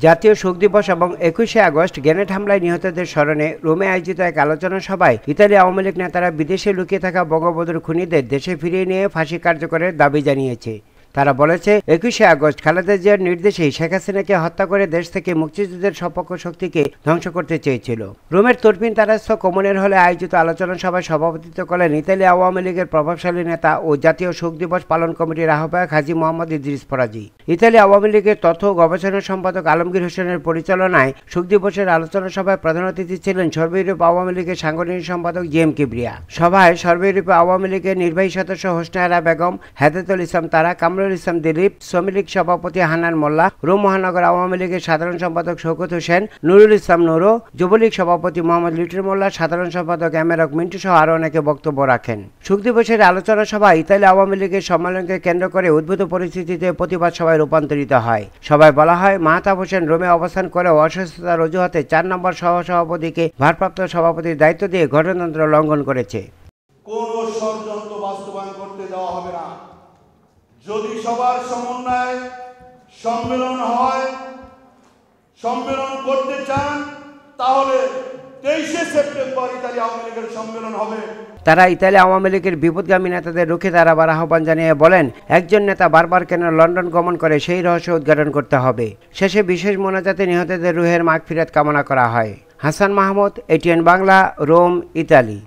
জাতীয় শোক দিবস এবং ২১শে আগস্ট গ্রেনেড হামলায় নিহতদের স্মরণে রোমে আয়োজিত এক আলোচনা সভায় ইতালি আওয়ামী লীগ নেতারা বিদেশে লুকিয়ে থাকা বঙ্গবন্ধুর খুনিদের দেশে ফিরিয়ে নিয়ে ফাঁসি কার্যকরের দাবি জানিয়েছে। তারা বলেছে, ২১শে আগস্ট খালেদা জিয়ার নির্দেশেই শেখ হাসিনাকে হত্যা করে দেশ থেকে মুক্তিযুদ্ধের সপক্ষ শক্তিকে ধ্বংস করতে চেয়েছিল। রোমের তরফিন তারাস্থ কমনের হলে আয়োজিত আলোচনা সভায় সভাপতিত্ব করেন ইতালি আওয়ামী লীগের প্রভাবশালী নেতা ও জাতীয় শোক দিবস পালন কমিটির আহ্বায়ক হাজী মোহাম্মদ ইদ্রিস ফরাজি। ইতালি আওয়ামী লীগের তথ্য ও গবেষণা সম্পাদক আলমগীর হোসেনের পরিচালনায় শোক দিবসের আলোচনা সভায় প্রধান অতিথি ছিলেন সর্ব ইউরোপ আওয়ামী লীগের সাংগঠনিক সম্পাদক জিএম কিবরিয়া। সভায় সর্ব ইউরোপ আওয়ামী লীগের নির্বাহী সদস্য হোসনে আরা বেগম, হেদায়েতুল ইসলাম তারা, ইসলাম দিলীপ, শ্রমিক লীগ সভাপতি হান্নান মোল্লা, রোম মহানগর আওয়ামী লীগের সাধারণ সম্পাদক শওকত হোসেন, নুরুল ইসলাম নুরু, যুবলীগ সভাপতি মোহাম্মদ লিটন মোল্লা, সাধারণ সম্পাদক এমেরক মিন্টু সহ আরো অনেকে বক্তব্য রাখেন। শোক দিবসের আলোচনা সভায় ইতালি আওয়ামী লীগের সম্মেলনকে কেন্দ্র করে উদ্ভূত পরিস্থিতিতে প্রতিবাদ সভায় রূপান্তরিত হয়। সভায় বলা হয়, মাহতাব হোসেন রোমে অবস্থান করে অসুস্থতার অজুহাতে ৪ নম্বর সহসভাপতিকে ভারপ্রাপ্ত সভাপতির দায়িত্ব দিয়ে গঠনতন্ত্র লঙ্ঘন করেছে। কোন ষড়যন্ত্র বাস্তবায়ন করতে দেওয়া হবে না। যদি সবার সমন্বয়ে সম্মেলন হয়, সম্মেলন করতে চান, তাহলে ২৩শে সেপ্টেম্বর ইতালি আওয়ামী লীগের সম্মেলন হবে। তারা ইতালি আওয়ামী লীগের বিপদগামী নেতাদের রুখে দাঁড়াবার আহ্বান জানিয়ে বলেন, একজন নেতা বারবার কেন লন্ডন গমন করে সেই রহস্য উদ্ঘাটন করতে হবে। শেষে বিশেষ মোনাজাতে নিহতদের রুহের মাগফিরাত কামনা করা হয়। Hasan Mahmud, ATN Bangla, Rome, Italy.